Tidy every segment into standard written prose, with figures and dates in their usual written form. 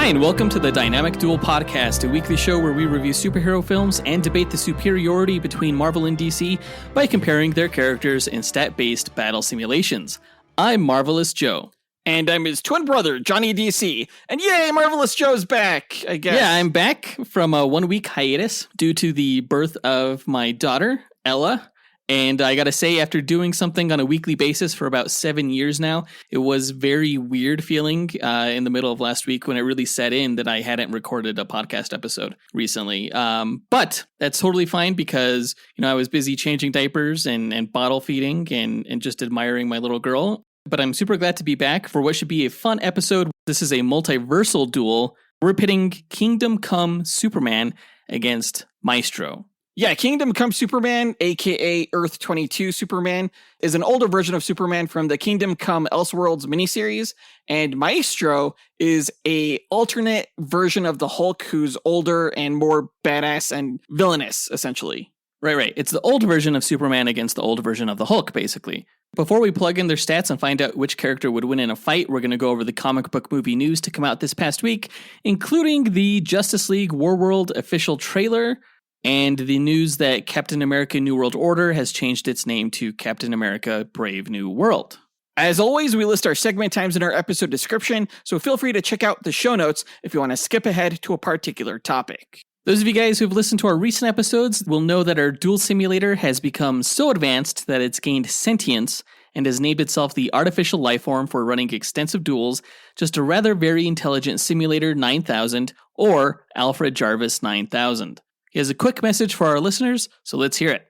Hi, and welcome to the Dynamic Duel podcast, a weekly show where we review superhero films and debate the superiority between Marvel and DC by comparing their characters in stat-based battle simulations. I'm Marvelous Joe. And I'm his twin brother, Johnny DC. And yay, Marvelous Joe's back, I guess. Yeah, I'm back from a 1-week hiatus due to the birth of my daughter, Ella. And I gotta say, after doing something on a weekly basis for about 7 years now, it was very weird feeling in the middle of last week when it really set in that I hadn't recorded a podcast episode recently. But that's totally fine because, I was busy changing diapers and bottle feeding and just admiring my little girl. But I'm super glad to be back for what should be a fun episode. This is a multiversal duel. We're pitting Kingdom Come Superman against Maestro. Yeah, Kingdom Come Superman, aka Earth 22 Superman, is an older version of Superman from the Kingdom Come Elseworlds miniseries, and Maestro is a alternate version of the Hulk who's older and more badass and villainous, essentially. Right. It's the old version of Superman against the old version of the Hulk, basically. Before we plug in their stats and find out which character would win in a fight, we're going to go over the comic book movie news to come out this past week, including the Justice League Warworld official trailer, and the news that Captain America New World Order has changed its name to Captain America Brave New World. As always, we list our segment times in our episode description, so feel free to check out the show notes if you want to skip ahead to a particular topic. Those of you guys who've listened to our recent episodes will know that our duel simulator has become so advanced that it's gained sentience and has named itself the artificial lifeform for running extensive duels, just a rather very intelligent Simulator 9000 or Alfred Jarvis 9000. He has a quick message for our listeners, so let's hear it.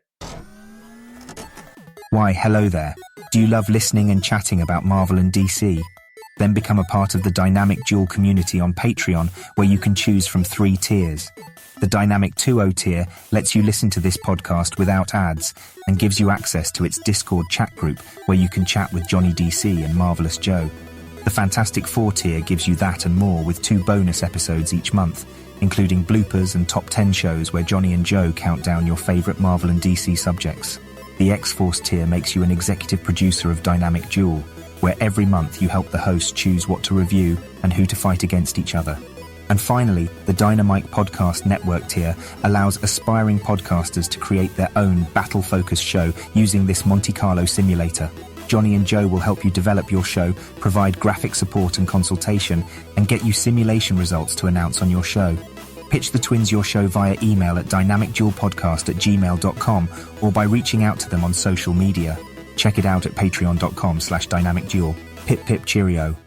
Why, hello there. Do you love listening and chatting about Marvel and DC? Then become a part of the Dynamic Duel community on Patreon, where you can choose from 3 tiers. The Dynamic 2.0 tier lets you listen to this podcast without ads and gives you access to its Discord chat group, where you can chat with Johnny DC and Marvelous Joe. The Fantastic 4 tier gives you that and more with 2 bonus episodes each month, including bloopers and top 10 shows where Johnny and Joe count down your favourite Marvel and DC subjects. The X-Force tier makes you an executive producer of Dynamic Duel, where every month you help the host choose what to review and who to fight against each other. And finally, the Dynamite Podcast Network tier allows aspiring podcasters to create their own battle-focused show using this Monte Carlo simulator. Johnny and Joe will help you develop your show, provide graphic support and consultation, and get you simulation results to announce on your show. Pitch the twins your show via email at dynamicduelpodcast@gmail.com or by reaching out to them on social media. Check it out at patreon.com/dynamicduel. Pip pip cheerio.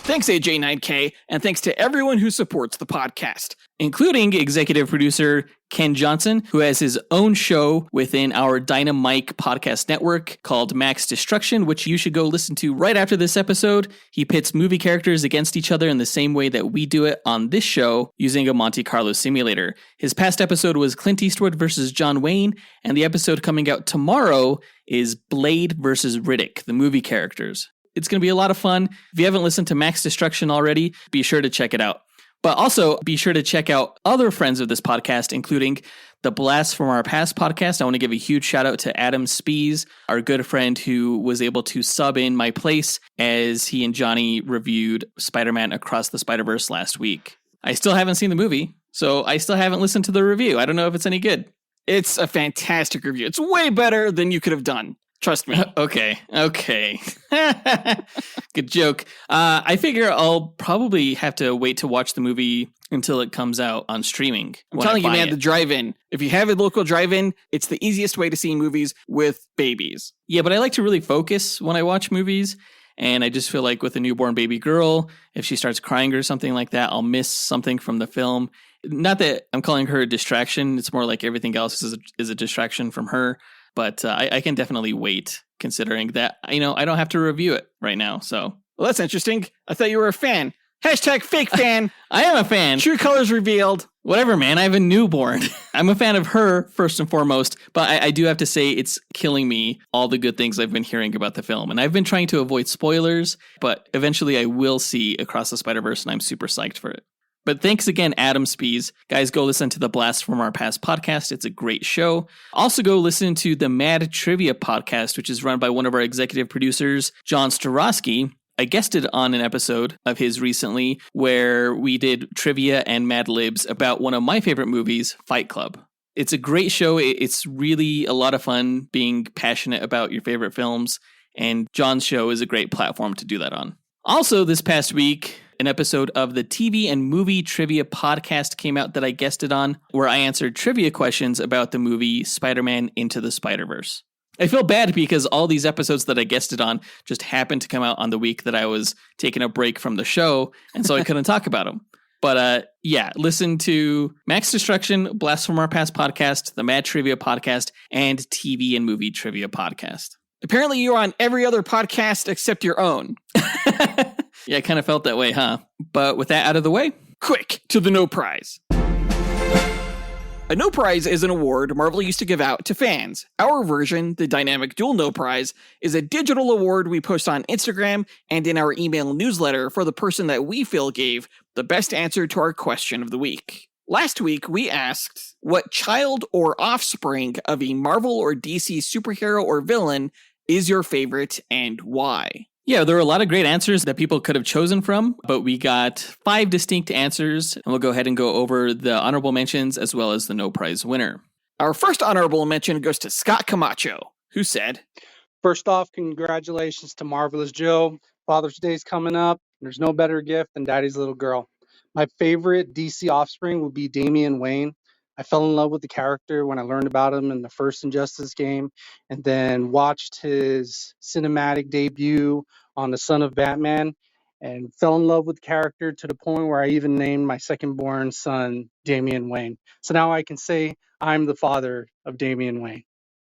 Thanks, AJ9K, and thanks to everyone who supports the podcast, including executive producer Ken Johnson, who has his own show within our Dynamite podcast network called Max Destruction, which you should go listen to right after this episode. He pits movie characters against each other in the same way that we do it on this show using a Monte Carlo simulator. His past episode was Clint Eastwood versus John Wayne, and the episode coming out tomorrow is Blade versus Riddick, the movie characters. It's going to be a lot of fun. If you haven't listened to Max Destruction already, be sure to check it out. But also be sure to check out other friends of this podcast, including the Blast from Our Past podcast. I want to give a huge shout out to Adam Speas, our good friend who was able to sub in my place as he and Johnny reviewed Spider-Man Across the Spider-Verse last week. I still haven't seen the movie, so I still haven't listened to the review. I don't know if it's any good. It's a fantastic review. It's way better than you could have done. Trust me. Okay. Good joke. I figure I'll probably have to wait to watch the movie until it comes out on streaming. I'm telling you, man, the drive-in. If you have a local drive-in, it's the easiest way to see movies with babies. Yeah, but I like to really focus when I watch movies. And I just feel like with a newborn baby girl, if she starts crying or something like that, I'll miss something from the film. Not that I'm calling her a distraction. It's more like everything else is a distraction from her. But I can definitely wait, considering that, I don't have to review it right now. So, well, that's interesting. I thought you were a fan. Hashtag fake fan. I am a fan. True colors revealed. Whatever, man. I have a newborn. I'm a fan of her, first and foremost. But I do have to say it's killing me, all the good things I've been hearing about the film. And I've been trying to avoid spoilers. But eventually I will see Across the Spider-Verse, and I'm super psyched for it. But thanks again, Adam Speas. Guys, go listen to the Blast from Our Past podcast. It's a great show. Also, go listen to the Mad Trivia podcast, which is run by one of our executive producers, John Starosky. I guested on an episode of his recently where we did trivia and Mad Libs about one of my favorite movies, Fight Club. It's a great show. It's really a lot of fun being passionate about your favorite films, and John's show is a great platform to do that on. Also, this past week, an episode of the TV and movie trivia podcast came out that I guested on, where I answered trivia questions about the movie Spider-Man Into the Spider-Verse. I feel bad because all these episodes that I guested on just happened to come out on the week that I was taking a break from the show, and so I couldn't talk about them. But listen to Max Destruction, Blast from Our Past podcast, the Mad Trivia podcast, and TV and movie trivia podcast. Apparently you're on every other podcast except your own. Yeah, I kind of felt that way, huh? But with that out of the way, quick to the No Prize. A No Prize is an award Marvel used to give out to fans. Our version, the Dynamic Duel No Prize, is a digital award we post on Instagram and in our email newsletter for the person that we feel gave the best answer to our question of the week. Last week, we asked, what child or offspring of a Marvel or DC superhero or villain is your favorite and why? Yeah, there were a lot of great answers that people could have chosen from, but we got 5 distinct answers, and we'll go ahead and go over the honorable mentions as well as the No Prize winner. Our first honorable mention goes to Scott Camacho, who said, first off, congratulations to Marvelous Joe. Father's Day's coming up. There's no better gift than Daddy's little girl. My favorite DC offspring would be Damian Wayne. I fell in love with the character when I learned about him in the first Injustice game, and then watched his cinematic debut on The Son of Batman, and fell in love with the character to the point where I even named my second-born son Damian Wayne. So now I can say I'm the father of Damian Wayne.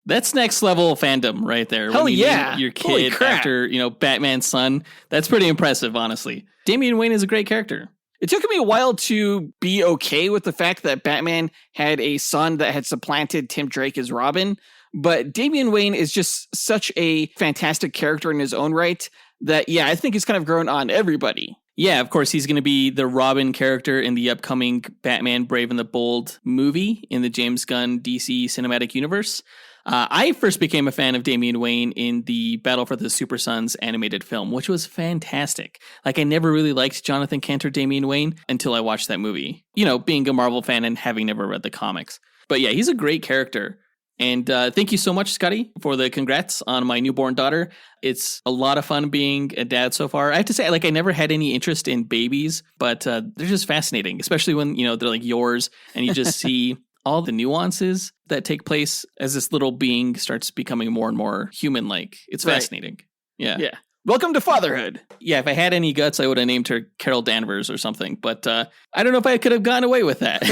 That's next level fandom right there. Hell when you yeah. name your kid after, Batman's son. That's pretty impressive, honestly. Damian Wayne is a great character. It took me a while to be okay with the fact that Batman had a son that had supplanted Tim Drake as Robin, but Damian Wayne is just such a fantastic character in his own right that, I think he's kind of grown on everybody. Yeah, of course, he's going to be the Robin character in the upcoming Batman Brave and the Bold movie in the James Gunn DC Cinematic Universe. I first became a fan of Damian Wayne in the Battle for the Super Sons animated film, which was fantastic. Like, I never really liked Jonathan Kent or Damian Wayne until I watched that movie, being a Marvel fan and having never read the comics. But yeah, he's a great character. And thank you so much, Scotty, for the congrats on my newborn daughter. It's a lot of fun being a dad so far. I have to say, I never had any interest in babies, but they're just fascinating, especially when, they're like yours and you just see all the nuances that take place as this little being starts becoming more and more human-like. It's fascinating. Yeah. Welcome to fatherhood. Yeah, if I had any guts, I would have named her Carol Danvers or something, but I don't know if I could have gotten away with that.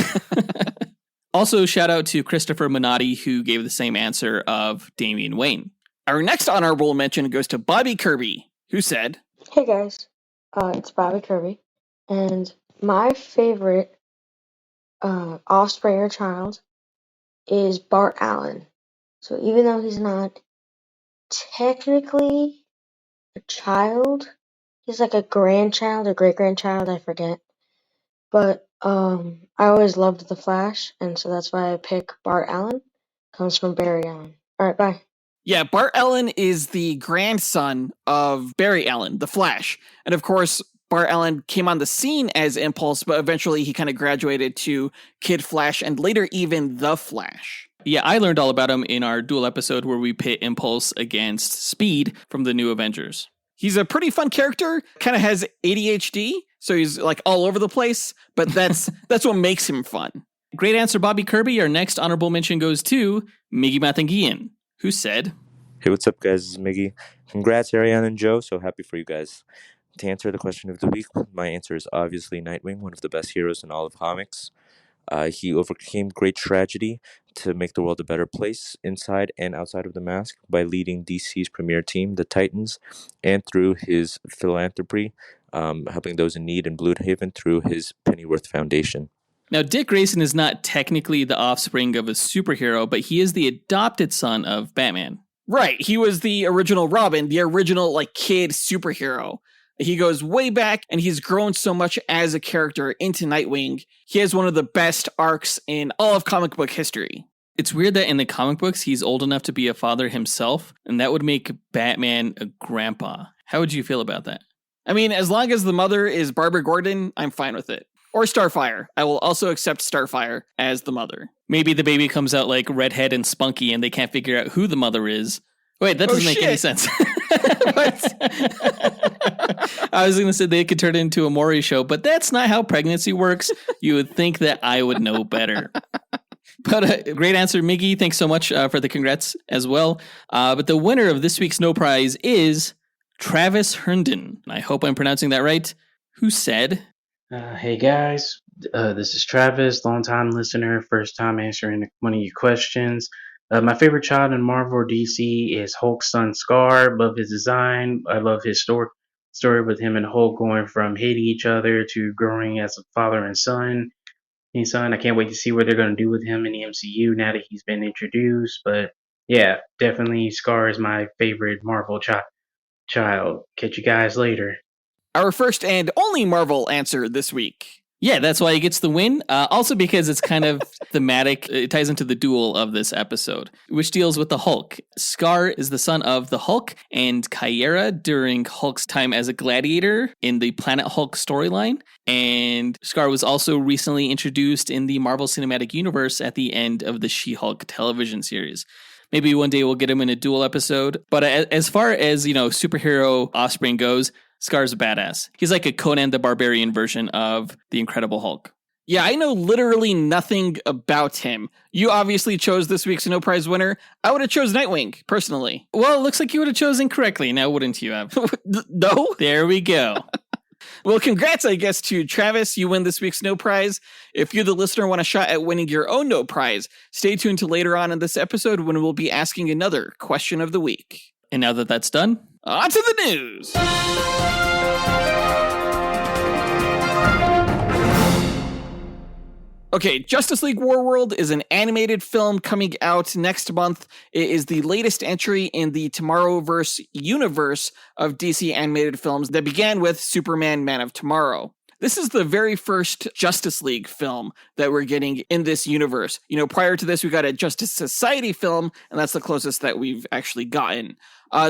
Also, shout out to Christopher Minotti, who gave the same answer of Damian Wayne. Our next honorable mention goes to Bobby Kirby, who said, hey guys, it's Bobby Kirby, and my favorite offspring or child is Bart Allen. So even though he's not technically a child, he's like a grandchild or great-grandchild, I forget. But I always loved The Flash, and so that's why I pick Bart Allen. Comes from Barry Allen. All right, bye. Yeah, Bart Allen is the grandson of Barry Allen, The Flash. And of course, Bart Allen came on the scene as Impulse, but eventually he kind of graduated to Kid Flash and later even The Flash. Yeah, I learned all about him in our Duel episode where we pit Impulse against Speed from the New Avengers. He's a pretty fun character, kind of has ADHD, so he's like all over the place, but that's what makes him fun. Great answer, Bobby Kirby. Our next honorable mention goes to Miggy Matanguihan, who said, hey, what's up, guys? This is Miggy. Congrats, Ariane and Joe. So happy for you guys. To answer the question of the week, my answer is obviously Nightwing, one of the best heroes in all of comics. He overcame great tragedy to make the world a better place inside and outside of the mask by leading DC's premier team, the Titans, and through his philanthropy, helping those in need in Blue Haven through his Pennyworth Foundation. Now, Dick Grayson is not technically the offspring of a superhero, but he is the adopted son of Batman. Right. He was the original Robin, the original kid superhero. He goes way back, and he's grown so much as a character into Nightwing. He has one of the best arcs in all of comic book history. It's weird that in the comic books, he's old enough to be a father himself, and that would make Batman a grandpa. How would you feel about that? I mean, as long as the mother is Barbara Gordon, I'm fine with it. Or Starfire. I will also accept Starfire as the mother. Maybe the baby comes out like redhead and spunky and they can't figure out who the mother is. Wait, that doesn't make any sense. I was going to say they could turn it into a Maury show, but that's not how pregnancy works. You would think that I would know better. But great answer, Miggy. Thanks so much for the congrats as well. But the winner of this week's No Prize is Travis Herndon. I hope I'm pronouncing that right. Who said... Hey guys, this is Travis, longtime listener, first time answering one of your questions. My favorite child in Marvel or DC is Hulk's son Scar. Love his design. I love his story with him and Hulk going from hating each other to growing as a father and son. I can't wait to see what they're going to do with him in the MCU now that he's been introduced. But yeah, definitely Scar is my favorite Marvel child. Catch you guys later. Our first and only Marvel answer this week. Yeah, that's why he gets the win. Also because it's kind of thematic. It ties into the duel of this episode, which deals with the Hulk. Scar is the son of the Hulk and Kyera during Hulk's time as a gladiator in the Planet Hulk storyline. And Scar was also recently introduced in the Marvel Cinematic Universe at the end of the She-Hulk television series. Maybe one day we'll get him in a duel episode. But as far as, superhero offspring goes, Scar's a badass. He's like a Conan the Barbarian version of the Incredible Hulk. Yeah, I know literally nothing about him. You obviously chose this week's No Prize winner. I would have chose Nightwing, personally. Well, it looks like you would have chosen correctly. Now, wouldn't you have? No? There we go. Well, congrats, I guess, to Travis. You win this week's No Prize. If you, the listener, want a shot at winning your own No Prize, stay tuned to later on in this episode when we'll be asking another question of the week. And now that that's done, on to the news. Okay, Justice League Warworld is an animated film coming out next month. It is the latest entry in the Tomorrowverse universe of DC animated films that began with Superman Man of Tomorrow. This is the very first Justice League film that we're getting in this universe. Prior to this, we got a Justice Society film, and that's the closest that we've actually gotten.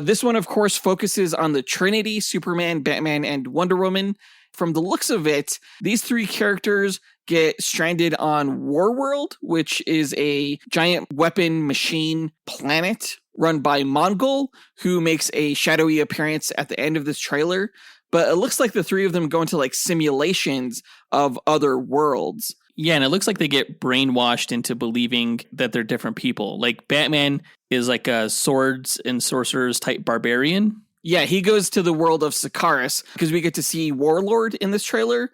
This one, of course, focuses on the Trinity, Superman, Batman, and Wonder Woman. From the looks of it, these three characters get stranded on Warworld, which is a giant weapon machine planet run by Mongol, who makes a shadowy appearance at the end of this trailer. But it looks like the three of them go into simulations of other worlds. Yeah, and it looks like they get brainwashed into believing that they're different people. Like Batman is like a swords and sorcerers type barbarian. Yeah, he goes to the world of Sikaris because we get to see Warlord in this trailer.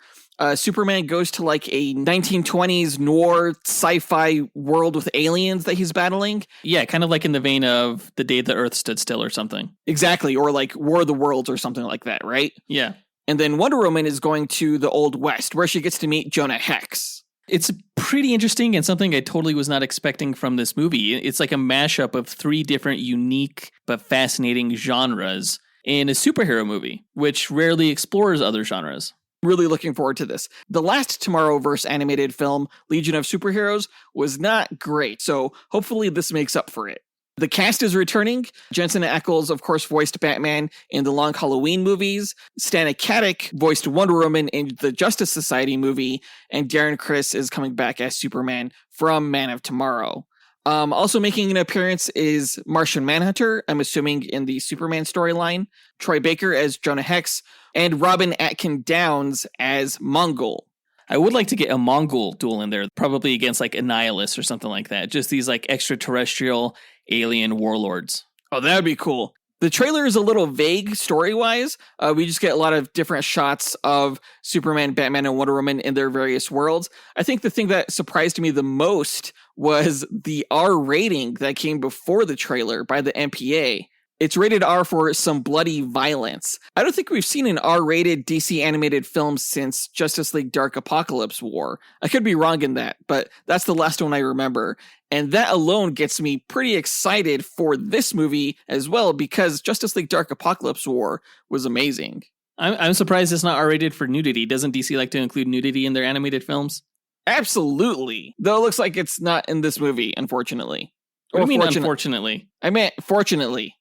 Superman goes to a 1920s noir sci-fi world with aliens that he's battling. Yeah, kind of like in the vein of The Day the Earth Stood Still or something. Exactly, or War of the Worlds or something like that, right? Yeah. And then Wonder Woman is going to the Old West, where she gets to meet Jonah Hex. It's pretty interesting and something I totally was not expecting from this movie. It's like a mashup of three different unique but fascinating genres in a superhero movie, which rarely explores other genres. Really looking forward to this. The last Tomorrowverse animated film, Legion of Superheroes, was not great, so hopefully this makes up for it. The cast is returning. Jensen Ackles, of course, voiced Batman in the Long Halloween movies. Stana Katic voiced Wonder Woman in the Justice Society movie. And Darren Criss is coming back as Superman from Man of Tomorrow. Also making an appearance is Martian Manhunter, I'm assuming in the Superman storyline. Troy Baker as Jonah Hex. And Robin Atkin Downs as Mongol. I would like to get a Mongol duel in there, probably against Annihilus or something like that. Just these extraterrestrial alien warlords. Oh, that would be cool. The trailer is a little vague story-wise. We just get a lot of different shots of Superman, Batman, and Wonder Woman in their various worlds. I think the thing that surprised me the most was the R rating that came before the trailer by the MPA. It's rated R for some bloody violence. I don't think we've seen an R-rated DC animated film since Justice League Dark Apocalypse War. I could be wrong in that, but that's the last one I remember. And that alone gets me pretty excited for this movie as well, because Justice League Dark Apocalypse War was amazing. I'm surprised it's not R-rated for nudity. Doesn't DC like to include nudity in their animated films? Absolutely. Though it looks like it's not in this movie, unfortunately. What do you mean, unfortunately? I meant fortunately.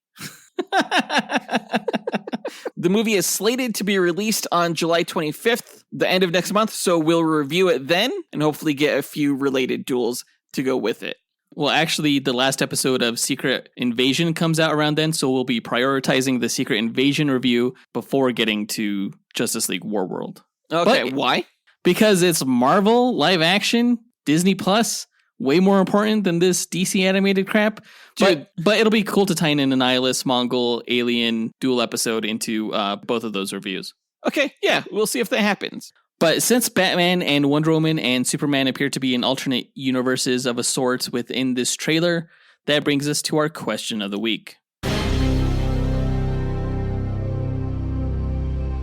The movie is slated to be released on July 25th, the end of next month, so we'll review it then and hopefully get a few related duels to go with it. Well, actually, the last episode of Secret Invasion comes out around then, so we'll be prioritizing the Secret Invasion review before getting to Justice League Warworld. Okay, But- why? Because it's Marvel, live action, Disney Plus, way more important than this DC animated crap. Dude. But it'll be cool to tie in an Annihilus, Mongol, Alien dual episode into both of those reviews. Okay, yeah, we'll see if that happens. But since Batman and Wonder Woman and Superman appear to be in alternate universes of a sort within this trailer, that brings us to our question of the week.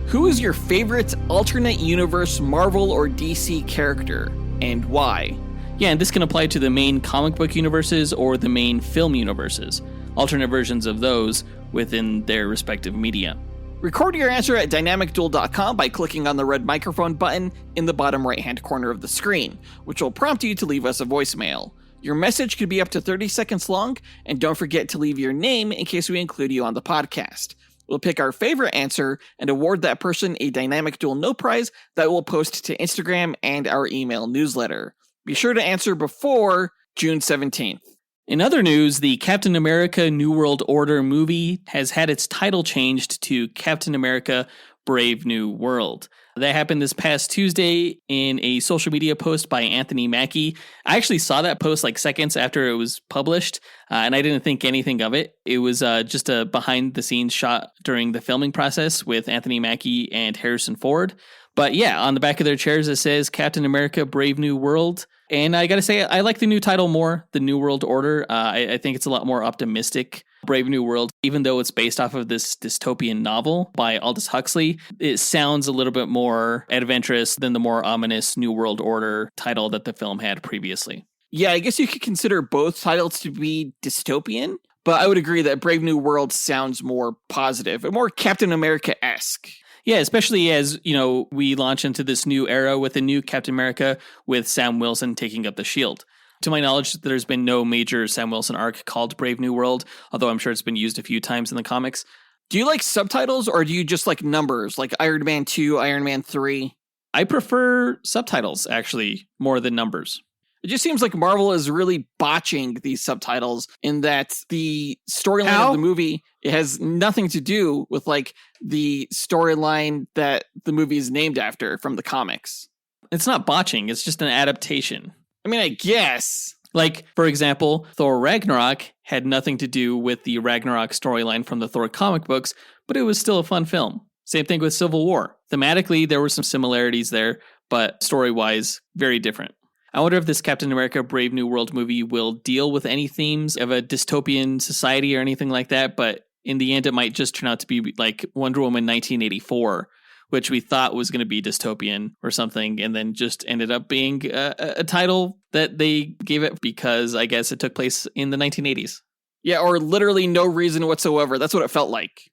Who is your favorite alternate universe Marvel or DC character, and why? Yeah, and this can apply to the main comic book universes or the main film universes, alternate versions of those within their respective media. Record your answer at dynamicduel.com by clicking on the red microphone button in the bottom right-hand corner of the screen, which will prompt you to leave us a voicemail. Your message could be up to 30 seconds long, and don't forget to leave your name in case we include you on the podcast. We'll pick our favorite answer and award that person a Dynamic Duel No Prize that we'll post to Instagram and our email newsletter. Be sure to answer before June 17th. In other news, the Captain America New World Order movie has had its title changed to Captain America Brave New World. That happened this past Tuesday in a social media post by Anthony Mackie. I actually saw that post like seconds after it was published, and I didn't think anything of it. It was just a behind-the-scenes shot during the filming process with Anthony Mackie and Harrison Ford. But yeah, on the back of their chairs it says Captain America Brave New World. And I gotta say, I like the new title more, the New World Order. I think it's a lot more optimistic. Brave New World, even though it's based off of this dystopian novel by Aldous Huxley, it sounds a little bit more adventurous than the more ominous New World Order title that the film had previously. Yeah, I guess you could consider both titles to be dystopian, but I would agree that Brave New World sounds more positive and more Captain America-esque. Yeah, especially as, you know, we launch into this new era with a new Captain America with Sam Wilson taking up the shield. To my knowledge, there's been no major Sam Wilson arc called Brave New World, although I'm sure it's been used a few times in the comics. Do you like subtitles or do you just like numbers, like Iron Man 2, Iron Man 3? I prefer subtitles, actually, more than numbers. It just seems like Marvel is really botching these subtitles in that the storyline of the movie, it has nothing to do with like the storyline that the movie is named after from the comics. It's not botching, it's just an adaptation. I mean, I guess. Like, for example, Thor Ragnarok had nothing to do with the Ragnarok storyline from the Thor comic books, but it was still a fun film. Same thing with Civil War. Thematically, there were some similarities there, but story-wise, very different. I wonder if this Captain America Brave New World movie will deal with any themes of a dystopian society or anything like that, but in the end, it might just turn out to be like Wonder Woman 1984, which we thought was going to be dystopian or something, and then just ended up being a title that they gave it because I guess it took place in the 1980s. Yeah, or literally no reason whatsoever. That's what it felt like.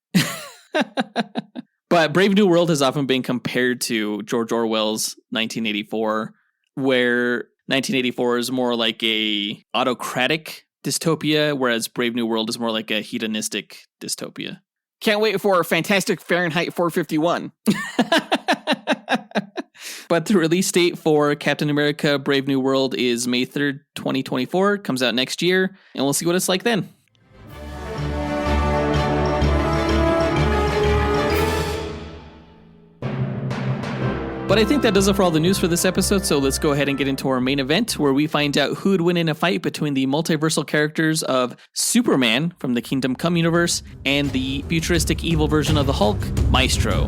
But Brave New World has often been compared to George Orwell's 1984, where 1984 is more like a autocratic dystopia, whereas Brave New World is more like a hedonistic dystopia. Can't wait for Fantastic Fahrenheit 451. But the release date for Captain America Brave New World is May 3rd, 2024. It comes out next year, and we'll see what it's like then. But I think that does it for all the news for this episode, so let's go ahead and get into our main event, where we find out who would win in a fight between the multiversal characters of Superman from the Kingdom Come universe and the futuristic evil version of the Hulk, Maestro.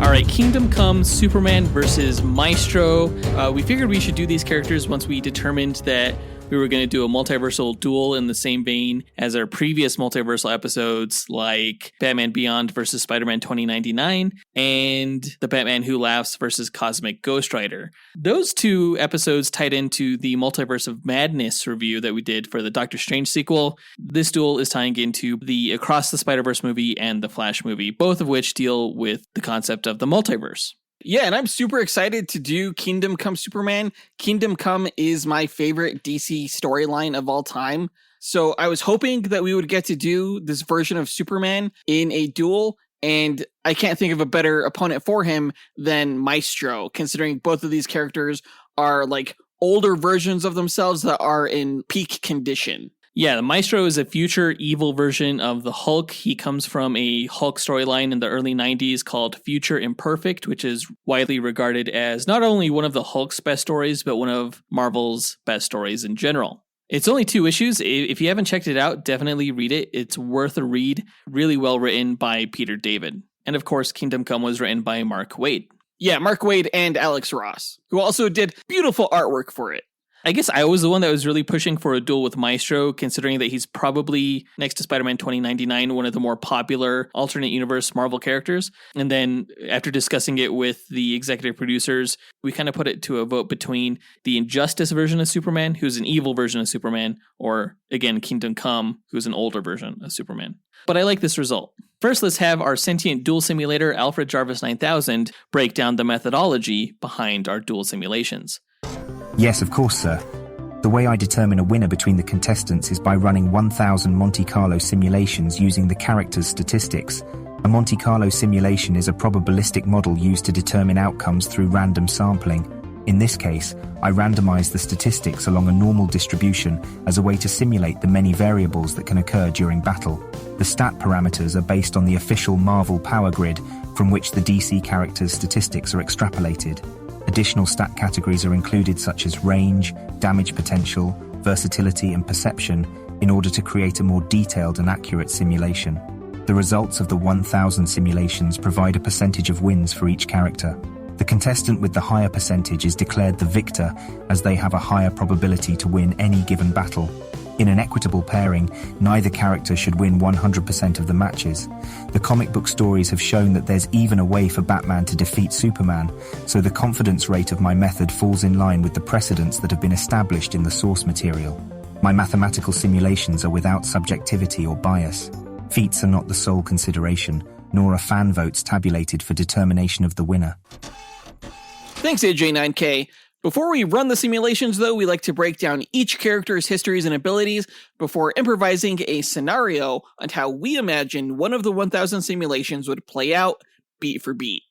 All right, Kingdom Come, Superman versus Maestro. We figured we should do these characters once we determined that we were going to do a multiversal duel in the same vein as our previous multiversal episodes, like Batman Beyond versus Spider-Man 2099 and The Batman Who Laughs versus Cosmic Ghost Rider. Those two episodes tied into the Multiverse of Madness review that we did for the Doctor Strange sequel. This duel is tying into the Across the Spider-Verse movie and the Flash movie, both of which deal with the concept of the multiverse. Yeah, and I'm super excited to do Kingdom Come Superman. Kingdom Come is my favorite DC storyline of all time. So I was hoping that we would get to do this version of Superman in a duel, and I can't think of a better opponent for him than Maestro, considering both of these characters are like older versions of themselves that are in peak condition. Yeah, the Maestro is a future evil version of the Hulk. He comes from a Hulk storyline in the early 90s called Future Imperfect, which is widely regarded as not only one of the Hulk's best stories, but one of Marvel's best stories in general. It's only 2 issues. If you haven't checked it out, definitely read it. It's worth a read. Really well written by Peter David. And of course, Kingdom Come was written by Mark Waid. Yeah, Mark Waid and Alex Ross, who also did beautiful artwork for it. I guess I was the one that was really pushing for a duel with Maestro, considering that he's probably, next to Spider-Man 2099, one of the more popular alternate universe Marvel characters. And then after discussing it with the executive producers, we kind of put it to a vote between the Injustice version of Superman, who's an evil version of Superman, or again, Kingdom Come, who's an older version of Superman. But I like this result. First, let's have our sentient duel simulator, Alfred Jarvis 9000, break down the methodology behind our duel simulations. Yes, of course, sir. The way I determine a winner between the contestants is by running 1,000 Monte Carlo simulations using the character's statistics. A Monte Carlo simulation is a probabilistic model used to determine outcomes through random sampling. In this case, I randomize the statistics along a normal distribution as a way to simulate the many variables that can occur during battle. The stat parameters are based on the official Marvel power grid, from which the DC character's statistics are extrapolated. Additional stat categories are included such as range, damage potential, versatility and perception in order to create a more detailed and accurate simulation. The results of the 1,000 simulations provide a percentage of wins for each character. The contestant with the higher percentage is declared the victor, as they have a higher probability to win any given battle. In an equitable pairing, neither character should win 100% of the matches. The comic book stories have shown that there's even a way for Batman to defeat Superman, so the confidence rate of my method falls in line with the precedents that have been established in the source material. My mathematical simulations are without subjectivity or bias. Feats are not the sole consideration, nor are fan votes tabulated for determination of the winner. Thanks, AJ9K. Before we run the simulations, though, we like to break down each character's histories and abilities before improvising a scenario on how we imagine one of the 1,000 simulations would play out, beat for beat.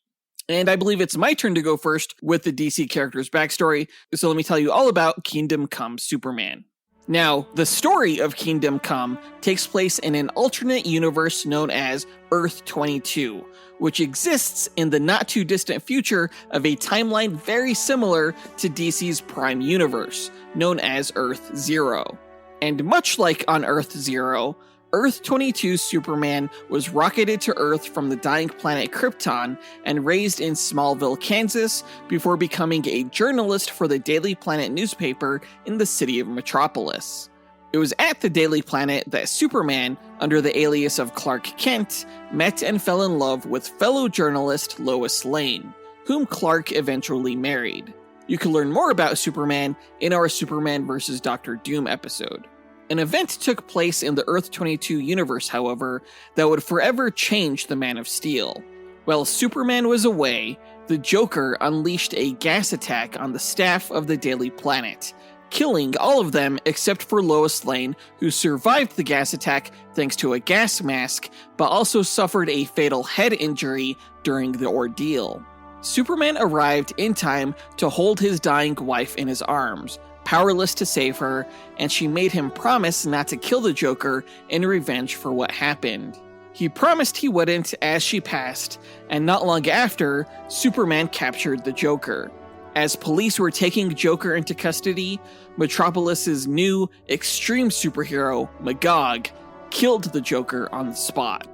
And I believe it's my turn to go first with the DC character's backstory, so let me tell you all about Kingdom Come Superman. Now, the story of Kingdom Come takes place in an alternate universe known as Earth 22, which exists in the not-too-distant future of a timeline very similar to DC's Prime Universe, known as Earth Zero. And much like on Earth Zero, Earth 22 Superman was rocketed to Earth from the dying planet Krypton and raised in Smallville, Kansas, before becoming a journalist for the Daily Planet newspaper in the city of Metropolis. It was at the Daily Planet that Superman, under the alias of Clark Kent, met and fell in love with fellow journalist Lois Lane, whom Clark eventually married. You can learn more about Superman in our Superman vs. Dr. Doom episode. An event took place in the Earth 22 universe, however, that would forever change the Man of Steel. While Superman was away, the Joker unleashed a gas attack on the staff of the Daily Planet, killing all of them except for Lois Lane, who survived the gas attack thanks to a gas mask, but also suffered a fatal head injury during the ordeal. Superman arrived in time to hold his dying wife in his arms, powerless to save her, and she made him promise not to kill the Joker in revenge for what happened. He promised he wouldn't as she passed, and not long after, Superman captured the Joker. As police were taking Joker into custody, Metropolis's new, extreme superhero, Magog, killed the Joker on the spot.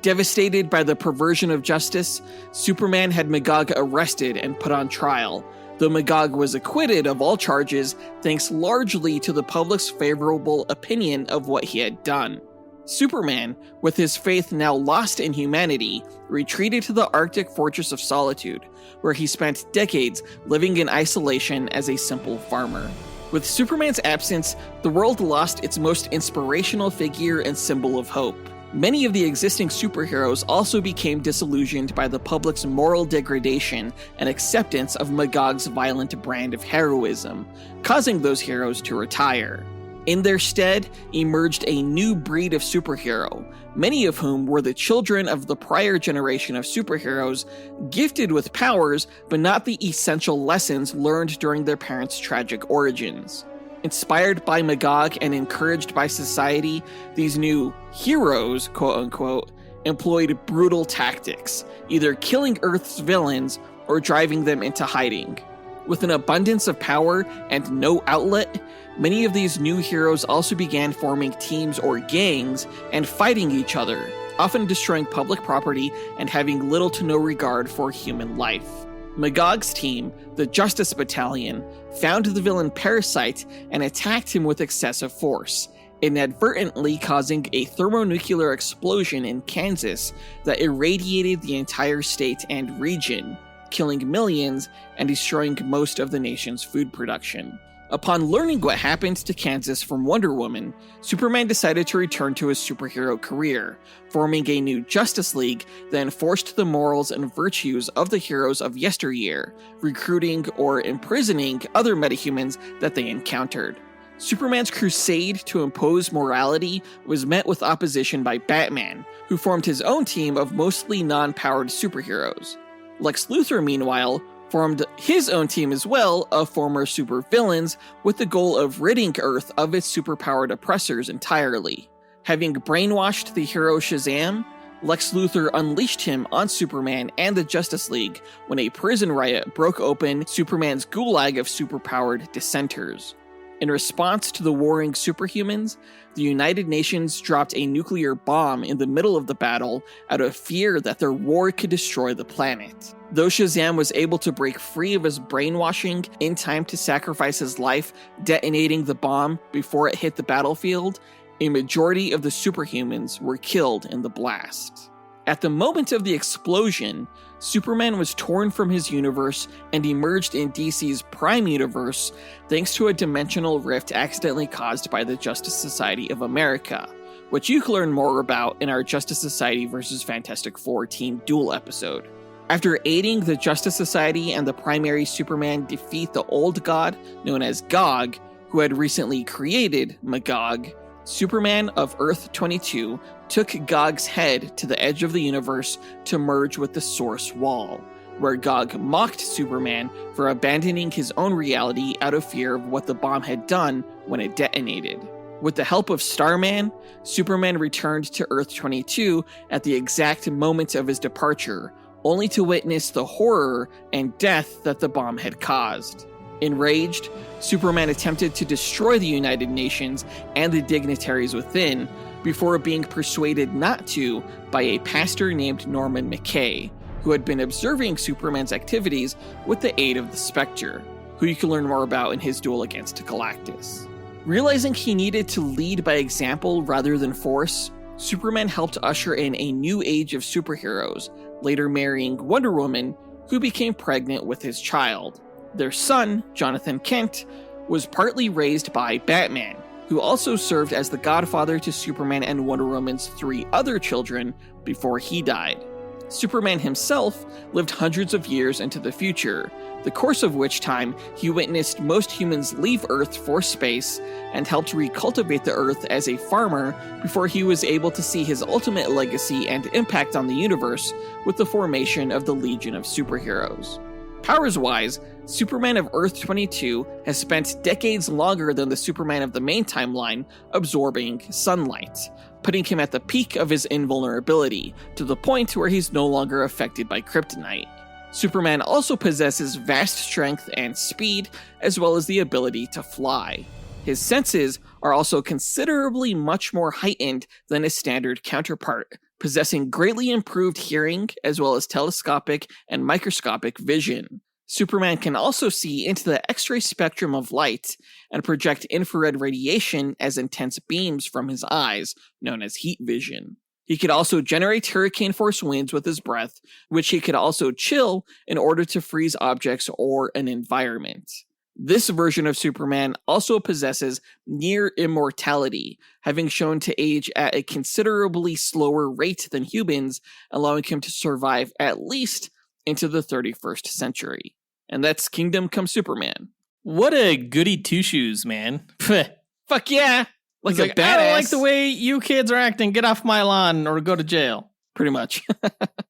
Devastated by the perversion of justice, Superman had Magog arrested and put on trial, though Magog was acquitted of all charges thanks largely to the public's favorable opinion of what he had done. Superman, with his faith now lost in humanity, retreated to the Arctic Fortress of Solitude, where he spent decades living in isolation as a simple farmer. With Superman's absence, the world lost its most inspirational figure and symbol of hope. Many of the existing superheroes also became disillusioned by the public's moral degradation and acceptance of Magog's violent brand of heroism, causing those heroes to retire. In their stead emerged a new breed of superhero, many of whom were the children of the prior generation of superheroes, gifted with powers but not the essential lessons learned during their parents' tragic origins. Inspired by Magog and encouraged by society, these new heroes, quote-unquote, employed brutal tactics, either killing Earth's villains or driving them into hiding. With an abundance of power and no outlet, many of these new heroes also began forming teams or gangs and fighting each other, often destroying public property and having little to no regard for human life. Magog's team, the Justice Battalion, found the villain Parasite and attacked him with excessive force, inadvertently causing a thermonuclear explosion in Kansas that irradiated the entire state and region, killing millions and destroying most of the nation's food production. Upon learning what happened to Kansas from Wonder Woman, Superman decided to return to his superhero career, forming a new Justice League that enforced the morals and virtues of the heroes of yesteryear, recruiting or imprisoning other metahumans that they encountered. Superman's crusade to impose morality was met with opposition by Batman, who formed his own team of mostly non-powered superheroes. Lex Luthor, meanwhile, formed his own team as well of former supervillains with the goal of ridding Earth of its superpowered oppressors entirely. Having brainwashed the hero Shazam, Lex Luthor unleashed him on Superman and the Justice League when a prison riot broke open Superman's gulag of superpowered dissenters. In response to the warring superhumans, the United Nations dropped a nuclear bomb in the middle of the battle out of fear that their war could destroy the planet. Though Shazam was able to break free of his brainwashing in time to sacrifice his life detonating the bomb before it hit the battlefield, a majority of the superhumans were killed in the blast. At the moment of the explosion, Superman was torn from his universe and emerged in DC's Prime Universe thanks to a dimensional rift accidentally caused by the Justice Society of America, which you can learn more about in our Justice Society vs. Fantastic Four Team Duel episode. After aiding the Justice Society and the primary Superman defeat the old god known as Gog, who had recently created Magog, Superman of Earth 22 took Gog's head to the edge of the universe to merge with the Source Wall, where Gog mocked Superman for abandoning his own reality out of fear of what the bomb had done when it detonated. With the help of Starman, Superman returned to Earth 22 at the exact moment of his departure, only to witness the horror and death that the bomb had caused. Enraged, Superman attempted to destroy the United Nations and the dignitaries within, before being persuaded not to by a pastor named Norman McKay, who had been observing Superman's activities with the aid of the Spectre, who you can learn more about in his duel against Galactus. Realizing he needed to lead by example rather than force, Superman helped usher in a new age of superheroes, later marrying Wonder Woman, who became pregnant with his child. Their son, Jonathan Kent, was partly raised by Batman, who also served as the godfather to Superman and Wonder Woman's 3 other children before he died. Superman himself lived hundreds of years into the future, the course of which time he witnessed most humans leave Earth for space and helped recultivate the Earth as a farmer before he was able to see his ultimate legacy and impact on the universe with the formation of the Legion of Superheroes. Powers-wise, Superman of Earth 22 has spent decades longer than the Superman of the main timeline absorbing sunlight, putting him at the peak of his invulnerability, to the point where he's no longer affected by kryptonite. Superman also possesses vast strength and speed, as well as the ability to fly. His senses are also considerably much more heightened than his standard counterpart, possessing greatly improved hearing as well as telescopic and microscopic vision. Superman can also see into the X-ray spectrum of light and project infrared radiation as intense beams from his eyes, known as heat vision. He could also generate hurricane-force winds with his breath, which he could also chill in order to freeze objects or an environment. This version of Superman also possesses near immortality, having shown to age at a considerably slower rate than humans, allowing him to survive at least into the 31st century. And that's Kingdom Come Superman. What a goody two-shoes, man. Fuck yeah! Like a I don't badass. like the way you kids are acting. Get off my lawn or go to jail. Pretty much.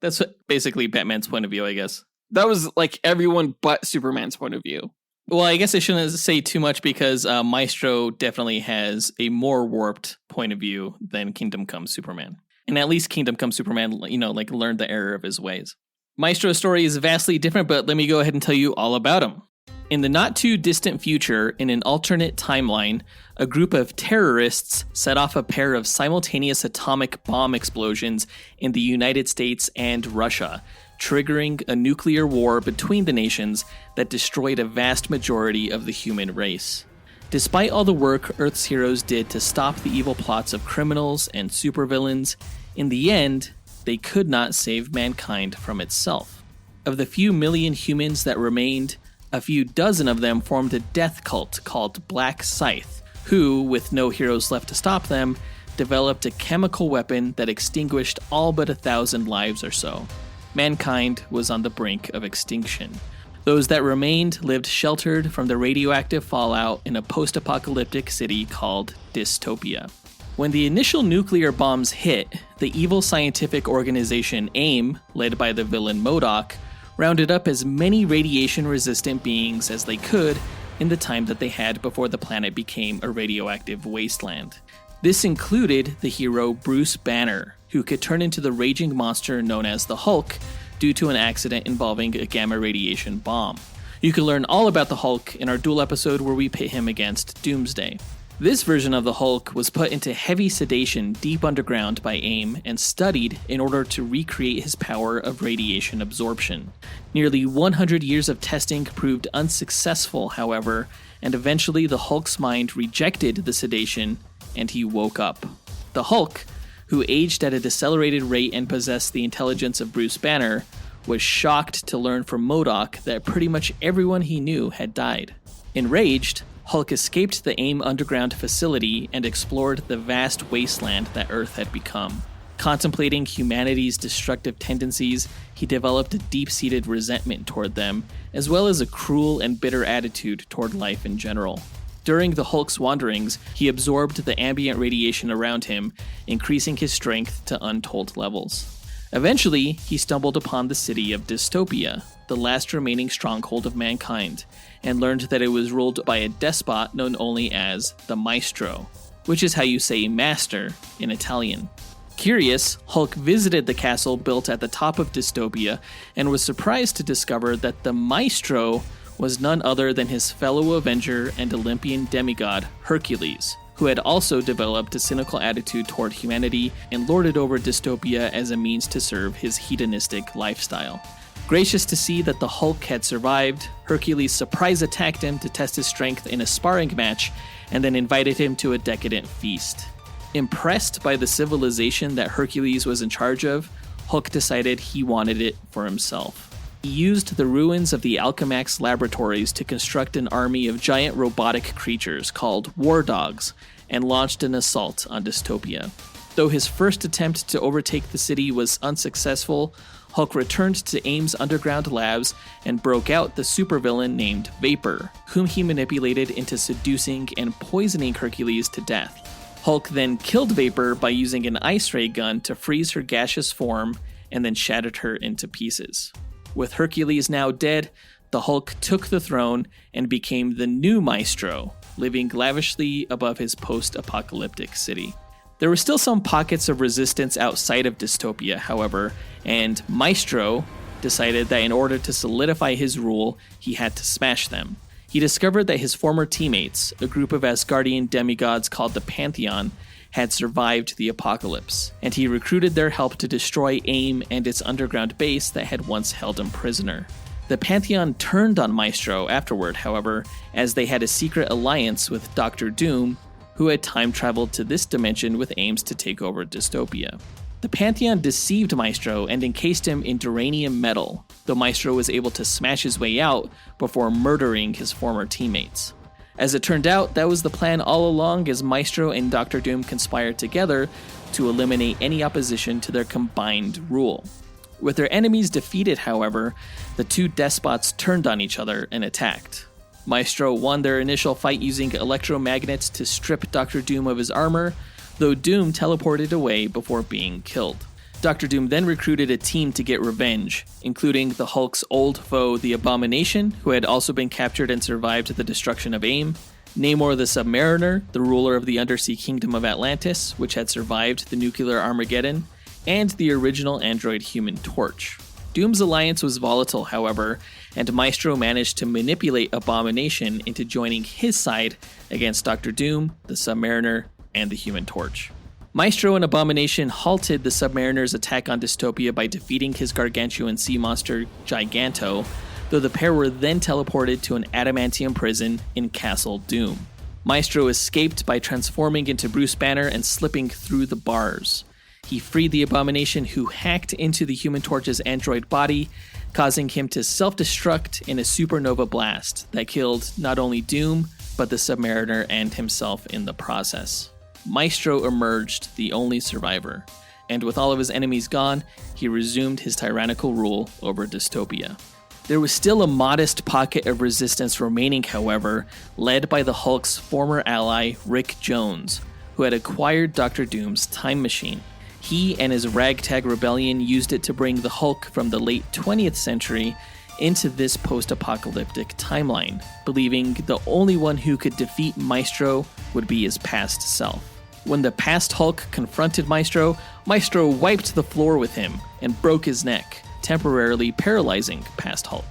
That's basically Batman's point of view, I guess. That was like everyone but Superman's point of view. Well, I guess I shouldn't say too much because Maestro definitely has a more warped point of view than Kingdom Come Superman. And at least Kingdom Come Superman, learned the error of his ways. Maestro's story is vastly different, but let me go ahead and tell you all about him. In the not-too-distant future, in an alternate timeline, a group of terrorists set off a pair of simultaneous atomic bomb explosions in the United States and Russia, triggering a nuclear war between the nations that destroyed a vast majority of the human race. Despite all the work Earth's heroes did to stop the evil plots of criminals and supervillains, in the end, they could not save mankind from itself. Of the few million humans that remained, a few dozen of them formed a death cult called Black Scythe, who, with no heroes left to stop them, developed a chemical weapon that extinguished all but 1,000 lives or so. Mankind was on the brink of extinction. Those that remained lived sheltered from the radioactive fallout in a post-apocalyptic city called Dystopia. When the initial nuclear bombs hit, the evil scientific organization AIM, led by the villain MODOK, rounded up as many radiation-resistant beings as they could in the time that they had before the planet became a radioactive wasteland. This included the hero Bruce Banner, who could turn into the raging monster known as the Hulk due to an accident involving a gamma radiation bomb. You can learn all about the Hulk in our Duel episode where we pit him against Doomsday. This version of the Hulk was put into heavy sedation deep underground by AIM and studied in order to recreate his power of radiation absorption. Nearly 100 years of testing proved unsuccessful, however, and eventually the Hulk's mind rejected the sedation and he woke up. The Hulk, who aged at a decelerated rate and possessed the intelligence of Bruce Banner, was shocked to learn from MODOK that pretty much everyone he knew had died. Enraged, Hulk escaped the AIM underground facility and explored the vast wasteland that Earth had become. Contemplating humanity's destructive tendencies, he developed a deep-seated resentment toward them, as well as a cruel and bitter attitude toward life in general. During the Hulk's wanderings, he absorbed the ambient radiation around him, increasing his strength to untold levels. Eventually, he stumbled upon the city of Dystopia, the last remaining stronghold of mankind, and learned that it was ruled by a despot known only as the Maestro, which is how you say master in Italian. Curious, Hulk visited the castle built at the top of Dystopia and was surprised to discover that the Maestro was none other than his fellow Avenger and Olympian demigod, Hercules, who had also developed a cynical attitude toward humanity and lorded over Dystopia as a means to serve his hedonistic lifestyle. Gracious to see that the Hulk had survived, Hercules surprise attacked him to test his strength in a sparring match and then invited him to a decadent feast. Impressed by the civilization that Hercules was in charge of, Hulk decided he wanted it for himself. He used the ruins of the Alchemax laboratories to construct an army of giant robotic creatures called War Dogs and launched an assault on Dystopia. Though his first attempt to overtake the city was unsuccessful, Hulk returned to AIM's underground labs and broke out the supervillain named Vapor, whom he manipulated into seducing and poisoning Hercules to death. Hulk then killed Vapor by using an ice ray gun to freeze her gaseous form and then shattered her into pieces. With Hercules now dead, the Hulk took the throne and became the new Maestro, living lavishly above his post-apocalyptic city. There were still some pockets of resistance outside of Dystopia, however, and Maestro decided that in order to solidify his rule, he had to smash them. He discovered that his former teammates, a group of Asgardian demigods called the Pantheon, had survived the apocalypse, and he recruited their help to destroy AIM and its underground base that had once held him prisoner. The Pantheon turned on Maestro afterward, however, as they had a secret alliance with Dr. Doom, who had time traveled to this dimension with aims to take over Dystopia. The Pantheon deceived Maestro and encased him in duranium metal, though Maestro was able to smash his way out before murdering his former teammates. As it turned out, that was the plan all along, as Maestro and Dr. Doom conspired together to eliminate any opposition to their combined rule. With their enemies defeated, however, the two despots turned on each other and attacked. Maestro won their initial fight using electromagnets to strip Dr. Doom of his armor, though Doom teleported away before being killed. Dr. Doom then recruited a team to get revenge, including the Hulk's old foe, the Abomination, who had also been captured and survived the destruction of AIM, Namor the Submariner, the ruler of the undersea kingdom of Atlantis, which had survived the nuclear Armageddon, and the original android Human Torch. Doom's alliance was volatile, however, and Maestro managed to manipulate Abomination into joining his side against Dr. Doom, the Submariner, and the Human Torch. Maestro and Abomination halted the Submariner's attack on Dystopia by defeating his gargantuan sea monster Giganto, though the pair were then teleported to an adamantium prison in Castle Doom. Maestro escaped by transforming into Bruce Banner and slipping through the bars. He freed the Abomination, who hacked into the Human Torch's android body, causing him to self-destruct in a supernova blast that killed not only Doom, but the Submariner and himself in the process. Maestro emerged the only survivor, and with all of his enemies gone, he resumed his tyrannical rule over Dystopia. There was still a modest pocket of resistance remaining, however, led by the Hulk's former ally, Rick Jones, who had acquired Dr. Doom's time machine. He and his ragtag rebellion used it to bring the Hulk from the late 20th century into this post-apocalyptic timeline, believing the only one who could defeat Maestro would be his past self. When the past Hulk confronted Maestro, Maestro wiped the floor with him and broke his neck, temporarily paralyzing past Hulk.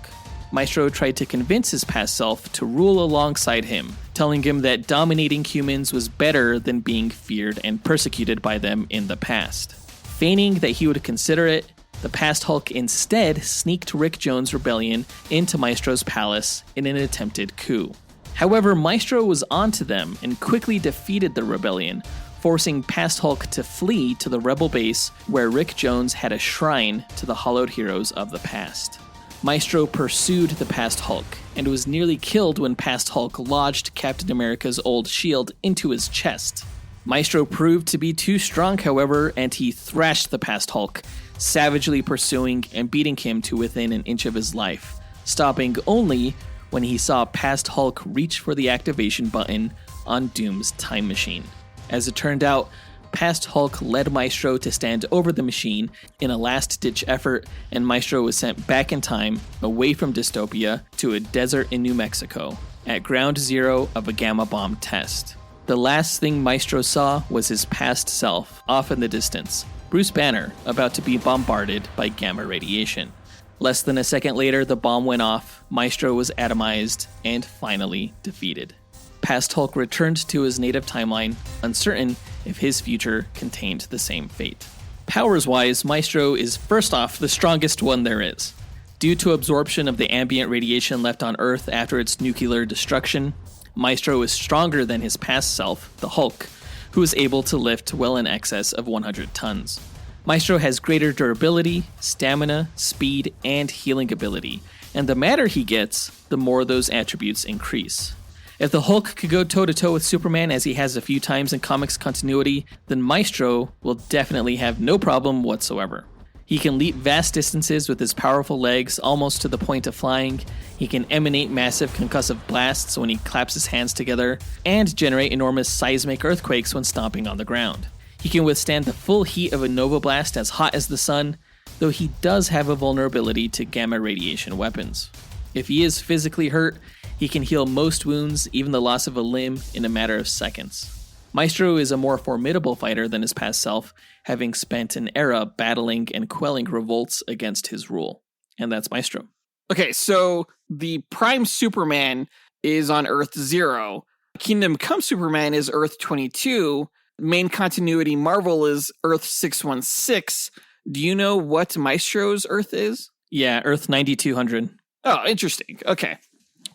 Maestro tried to convince his past self to rule alongside him, telling him that dominating humans was better than being feared and persecuted by them in the past. Feigning that he would consider it, the past Hulk instead sneaked Rick Jones' rebellion into Maestro's palace in an attempted coup. However, Maestro was onto them and quickly defeated the rebellion, forcing past Hulk to flee to the rebel base where Rick Jones had a shrine to the hallowed heroes of the past. Maestro pursued the past Hulk, and was nearly killed when past Hulk lodged Captain America's old shield into his chest. Maestro proved to be too strong, however, and he thrashed the past Hulk, savagely pursuing and beating him to within an inch of his life, stopping only when he saw past Hulk reach for the activation button on Doom's time machine. As it turned out, past Hulk led Maestro to stand over the machine in a last-ditch effort, and Maestro was sent back in time, away from Dystopia, to a desert in New Mexico, at ground zero of a gamma bomb test. The last thing Maestro saw was his past self, off in the distance, Bruce Banner, about to be bombarded by gamma radiation. Less than a second later, the bomb went off, Maestro was atomized, and finally defeated. Past Hulk returned to his native timeline, uncertain if his future contained the same fate. Powers-wise, Maestro is first off the strongest one there is. Due to absorption of the ambient radiation left on Earth after its nuclear destruction, Maestro is stronger than his past self, the Hulk, who is able to lift well in excess of 100 tons. Maestro has greater durability, stamina, speed, and healing ability, and the madder he gets, the more those attributes increase. If the Hulk could go toe-to-toe with Superman as he has a few times in comics continuity, then Maestro will definitely have no problem whatsoever. He can leap vast distances with his powerful legs almost to the point of flying, he can emanate massive concussive blasts when he claps his hands together, and generate enormous seismic earthquakes when stomping on the ground. He can withstand the full heat of a nova blast as hot as the sun, though he does have a vulnerability to gamma radiation weapons. If he is physically hurt, he can heal most wounds, even the loss of a limb, in a matter of seconds. Maestro is a more formidable fighter than his past self, having spent an era battling and quelling revolts against his rule. And that's Maestro. Okay, so the Prime Superman is on Earth 0. Kingdom Come Superman is Earth 22. Main continuity Marvel is Earth 616. Do you know what Maestro's Earth is? Yeah, Earth 9200. Oh, interesting. Okay.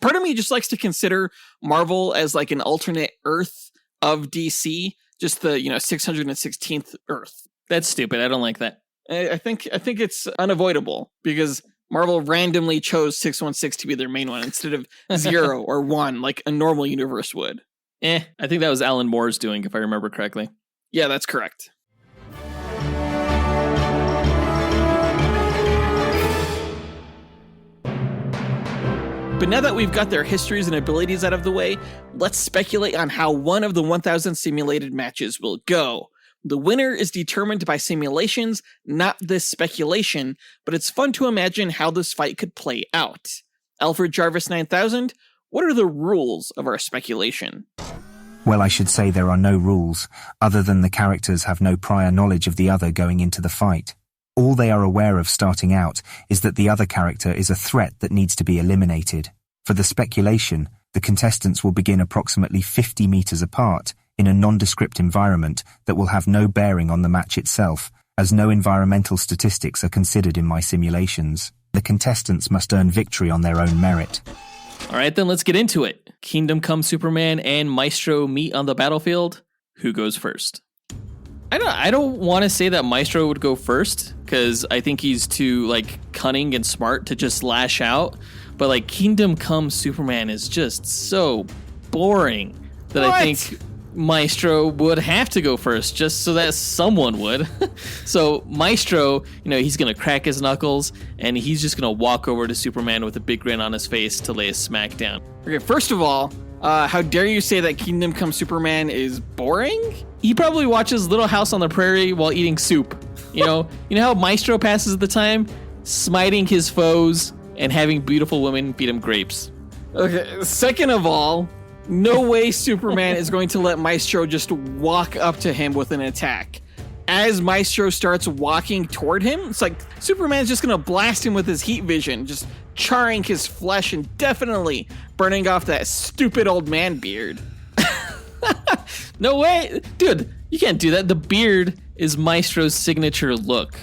Part of me just likes to consider Marvel as like an alternate Earth of DC, just the 616th Earth. That's stupid. I don't like that. I think it's unavoidable because Marvel randomly chose 616 to be their main one instead of 0 or 1 like a normal universe would. I think that was Alan Moore's doing, if I remember correctly. Yeah, that's correct. But now that we've got their histories and abilities out of the way, let's speculate on how one of the 1000 simulated matches will go. The winner is determined by simulations, not this speculation, but it's fun to imagine how this fight could play out. Alfred Jarvis 9000, what are the rules of our speculation? Well, I should say there are no rules, other than the characters have no prior knowledge of the other going into the fight. All they are aware of starting out is that the other character is a threat that needs to be eliminated. For the speculation, the contestants will begin approximately 50 meters apart in a nondescript environment that will have no bearing on the match itself, as no environmental statistics are considered in my simulations. The contestants must earn victory on their own merit. All right, then let's get into it. Kingdom Come Superman and Maestro meet on the battlefield. Who goes first? I don't want to say that Maestro would go first, because I think he's too cunning and smart to just lash out. But Kingdom Come Superman is just so boring that I think Maestro would have to go first, just so that someone would. So Maestro, he's going to crack his knuckles, and he's just going to walk over to Superman with a big grin on his face to lay a smack down. Okay, first of all, how dare you say that Kingdom Come Superman is boring? He probably watches Little House on the Prairie while eating soup. You know how Maestro passes the time? Smiting his foes and having beautiful women feed him grapes. Okay, second of all, no way Superman is going to let Maestro just walk up to him with an attack. As Maestro starts walking toward him, it's like Superman's just going to blast him with his heat vision, just charring his flesh and definitely burning off that stupid old man beard. No way. Dude, you can't do that. The beard is Maestro's signature look,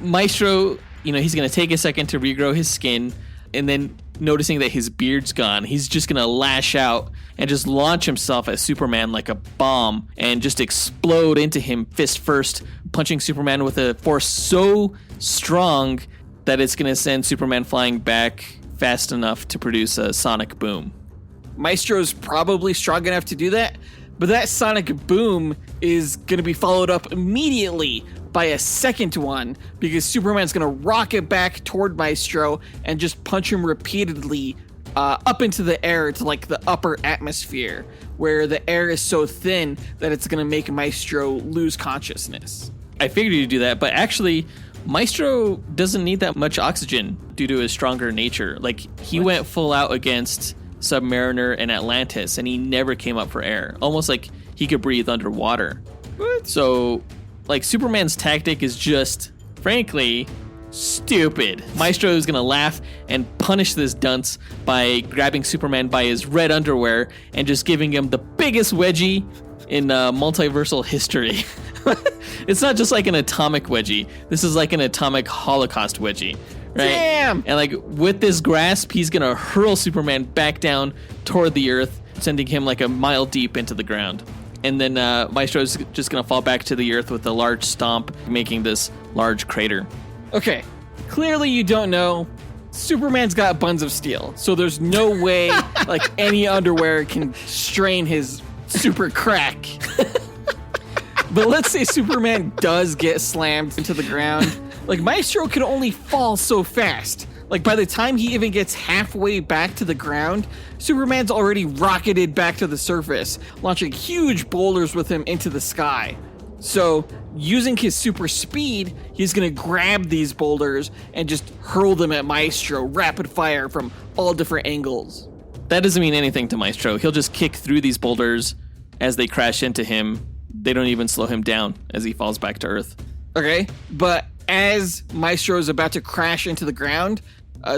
Maestro, he's going to take a second to regrow his skin, and then noticing that his beard's gone, he's just going to lash out and just launch himself at Superman like a bomb and just explode into him fist first, punching Superman with a force so strong that it's going to send Superman flying back fast enough to produce a sonic boom. Maestro's probably strong enough to do that, but that sonic boom is going to be followed up immediately by a second one because Superman's going to rocket back toward Maestro and just punch him repeatedly up into the air to the upper atmosphere where the air is so thin that it's going to make Maestro lose consciousness. I figured you'd do that, but actually Maestro doesn't need that much oxygen due to his stronger nature. He went full out against Submariner and Atlantis, and he never came up for air. Almost like he could breathe underwater. What? So, Superman's tactic is just, frankly, stupid. Maestro is going to laugh and punish this dunce by grabbing Superman by his red underwear and just giving him the biggest wedgie in multiversal history. It's not just an atomic wedgie. This is an atomic Holocaust wedgie. Right? Damn! And with this grasp, he's gonna hurl Superman back down toward the earth, sending him a mile deep into the ground. And then Maestro's just gonna fall back to the earth with a large stomp, making this large crater. Okay, clearly you don't know. Superman's got buns of steel, so there's no way any underwear can strain his super crack. But let's say Superman does get slammed into the ground. Maestro can only fall so fast. By the time he even gets halfway back to the ground, Superman's already rocketed back to the surface, launching huge boulders with him into the sky. So, using his super speed, he's gonna grab these boulders and just hurl them at Maestro rapid fire from all different angles. That doesn't mean anything to Maestro. He'll just kick through these boulders as they crash into him. They don't even slow him down as he falls back to Earth. Okay, but as Maestro is about to crash into the ground,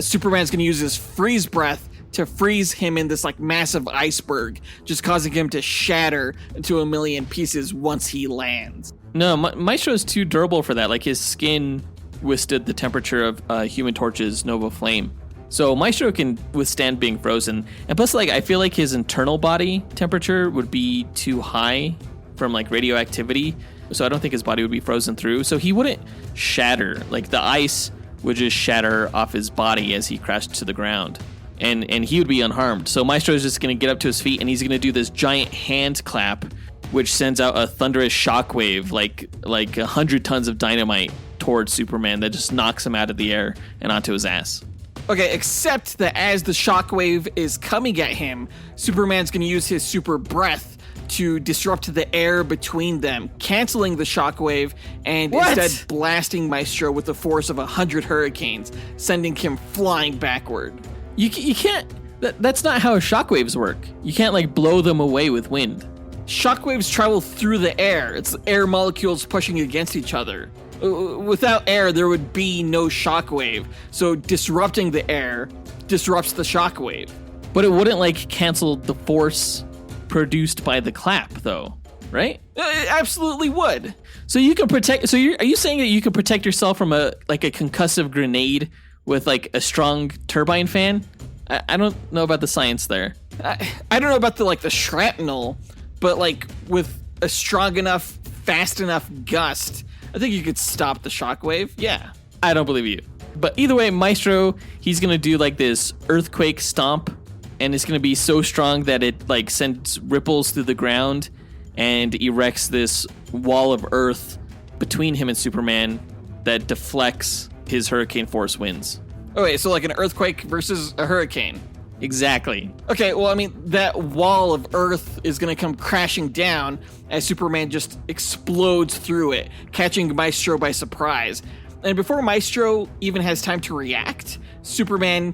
Superman's going to use his freeze breath to freeze him in this massive iceberg, just causing him to shatter into a million pieces once he lands. No, Maestro's too durable for that. His skin withstood the temperature of Human Torch's Nova Flame. So Maestro can withstand being frozen. And plus, like, I feel like his internal body temperature would be too high from, like, radioactivity. So I don't think his body would be frozen through. So he wouldn't shatter. Like, the ice would just shatter off his body as he crashed to the ground. And he would be unharmed. So Maestro is just going to get up to his feet, and he's going to do this giant hand clap, which sends out a thunderous shockwave, like 100 tons of dynamite towards Superman that just knocks him out of the air and onto his ass. Okay, except that as the shockwave is coming at him, Superman's going to use his super breath to disrupt the air between them, canceling the shockwave and instead blasting Maestro with the force of 100 hurricanes, sending him flying backward. You can't... That's not how shockwaves work. You can't, like, blow them away with wind. Shockwaves travel through the air. It's air molecules pushing against each other. Without air, there would be no shockwave. So disrupting the air disrupts the shockwave. But it wouldn't, like, cancel the force produced by the clap, though, right? It absolutely would. So you can protect... So are you saying that you can protect yourself from a concussive grenade with, like, a strong turbine fan? I don't know about the science there. I don't know about the shrapnel, but, like, with a strong enough, fast enough gust, I think you could stop the shockwave. Yeah. I don't believe you. But either way, Maestro, he's going to do, like, this earthquake stomp, and it's going to be so strong that it, like, sends ripples through the ground and erects this wall of earth between him and Superman that deflects his hurricane force winds. Oh, wait, so like an earthquake versus a hurricane. Exactly. Okay, well, I mean, that wall of earth is going to come crashing down as Superman just explodes through it, catching Maestro by surprise. And before Maestro even has time to react, Superman,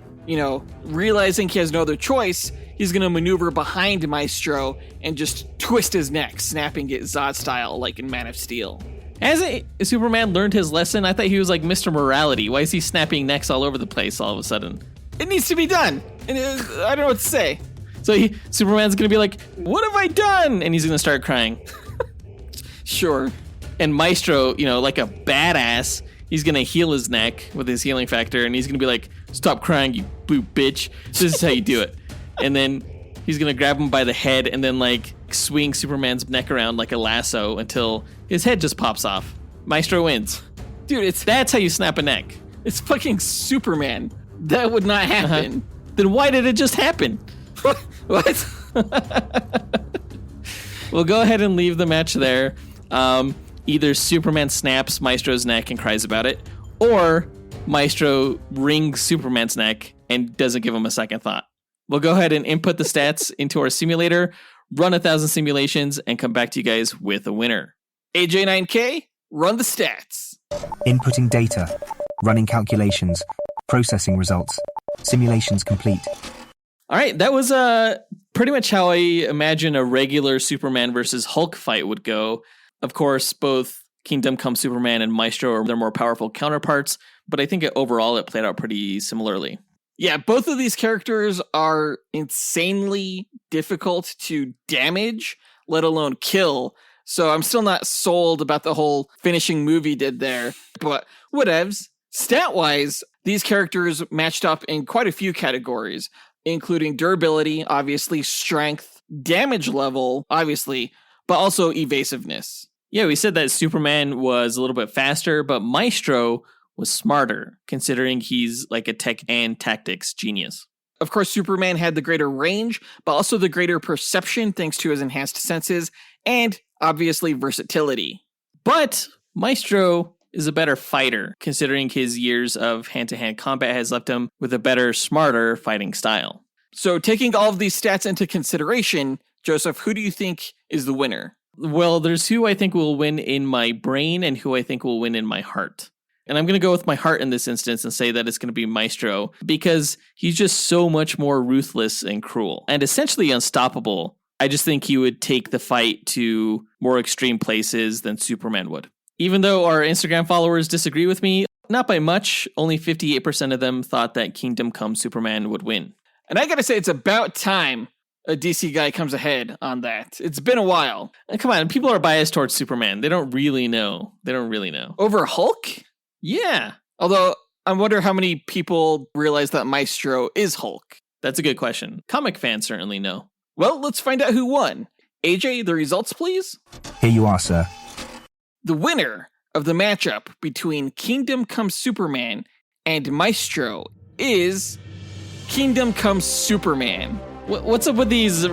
realizing he has no other choice, he's going to maneuver behind Maestro and just twist his neck, snapping it Zod style like in Man of Steel. Hasn't Superman learned his lesson? I thought he was like Mr. Morality. Why is he snapping necks all over the place all of a sudden? It needs to be done. And I don't know what to say. So Superman's going to be like, what have I done? And he's going to start crying. Sure. And Maestro, like a badass, he's going to heal his neck with his healing factor. And he's going to be like, stop crying, you boot bitch. This is how you do it. And then he's going to grab him by the head and then like swing Superman's neck around like a lasso until his head just pops off. Maestro wins. Dude, that's how you snap a neck. It's fucking Superman. That would not happen. Then why did it just happen? What? We'll go ahead and leave the match there. Either Superman snaps Maestro's neck and cries about it, or Maestro wrings Superman's neck and doesn't give him a second thought. We'll go ahead and input the stats into our simulator, run 1,000 simulations, and come back to you guys with a winner. AJ9K, run the stats. Inputting data, running calculations, processing results, simulations complete. All right, that was pretty much how I imagine a regular Superman versus Hulk fight would go. Of course, both Kingdom Come Superman and Maestro are their more powerful counterparts, but I think overall it played out pretty similarly. Yeah, both of these characters are insanely difficult to damage, let alone kill. So I'm still not sold about the whole finishing move he did there, but whatevs. Stat-wise, these characters matched up in quite a few categories, including durability, obviously, strength, damage level, obviously, but also evasiveness. Yeah, we said that Superman was a little bit faster, but Maestro was smarter, considering he's like a tech and tactics genius. Of course, Superman had the greater range, but also the greater perception thanks to his enhanced senses, and obviously versatility. But Maestro is a better fighter, considering his years of hand-to-hand combat has left him with a better, smarter fighting style. So taking all of these stats into consideration, Joseph, who do you think is the winner? Well, there's who I think will win in my brain and who I think will win in my heart. And I'm going to go with my heart in this instance and say that it's going to be Maestro because he's just so much more ruthless and cruel and essentially unstoppable. I just think he would take the fight to more extreme places than Superman would. Even though our Instagram followers disagree with me, not by much, only 58% of them thought that Kingdom Come Superman would win. And I gotta say, it's about time a DC guy comes ahead on that. It's been a while. And come on, people are biased towards Superman. They don't really know. Over Hulk? Yeah. Although, I wonder how many people realize that Maestro is Hulk. That's a good question. Comic fans certainly know. Well, let's find out who won. AJ, the results, please. Here you are, sir. The winner of the matchup between Kingdom Come Superman and Maestro is Kingdom Come Superman. What's up with these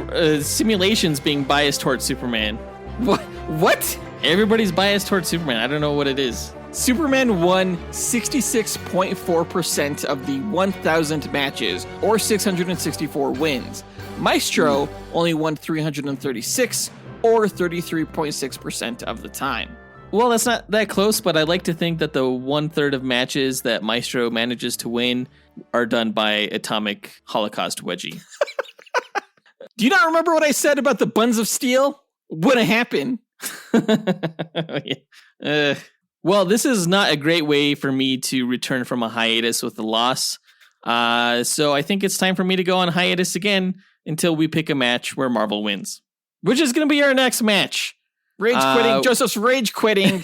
simulations being biased towards Superman? What? Everybody's biased towards Superman. I don't know what it is. Superman won 66.4% of the 1,000 matches, or 664 wins. Maestro only won 336, or 33.6% of the time. Well, that's not that close, but I like to think that the 1/3 of matches that Maestro manages to win are done by Atomic Holocaust Wedgie. Do you not remember what I said about the buns of steel? Wouldn't happen. Well, this is not a great way for me to return from a hiatus with a loss. So I think it's time for me to go on hiatus again until we pick a match where Marvel wins, which is going to be our next match. Rage quitting. Joseph's rage quitting.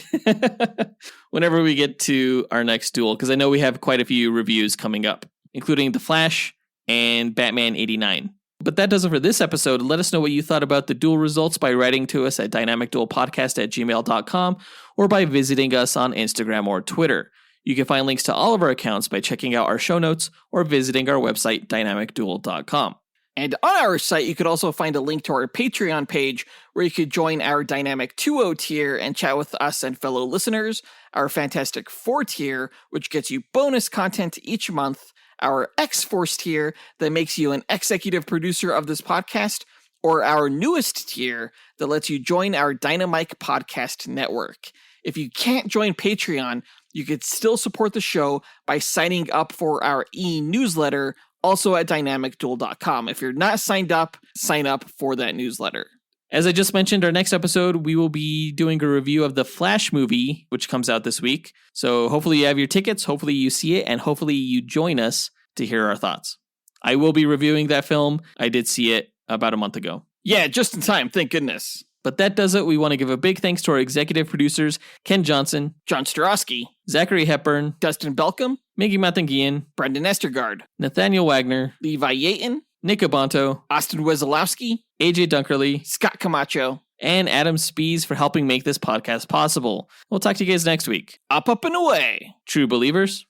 Whenever we get to our next duel, because I know we have quite a few reviews coming up, including The Flash and Batman 89. But that does it for this episode. Let us know what you thought about the duel results by writing to us at dynamicduelpodcast@gmail.com or by visiting us on Instagram or Twitter. You can find links to all of our accounts by checking out our show notes or visiting our website, dynamicduel.com. And on our site, you could also find a link to our Patreon page where you could join our Dynamic 2.0 tier and chat with us and fellow listeners, our Fantastic 4 tier, which gets you bonus content each month, our X-Force tier that makes you an executive producer of this podcast, or our newest tier that lets you join our Dynamite podcast network. If you can't join Patreon, you could still support the show by signing up for our e-newsletter, also at dynamicduel.com. If you're not signed up, sign up for that newsletter. As I just mentioned, our next episode, we will be doing a review of the Flash movie, which comes out this week. So hopefully you have your tickets, hopefully you see it, and hopefully you join us to hear our thoughts. I will be reviewing that film. I did see it about a month ago. Yeah, just in time, thank goodness. But that does it. We want to give a big thanks to our executive producers, Ken Johnson, John Starosky, Zachary Hepburn, Dustyn Balcom, Miggy Matanguihan, Brendan Estergard, Nathaniel Wagner, Levi Yeaton, Nick Abanto, Austin Wesolowski, AJ Dunkerley, Scott Camacho, and Adam Speas for helping make this podcast possible. We'll talk to you guys next week. Up and away. True believers.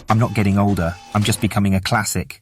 I'm not getting older. I'm just becoming a classic.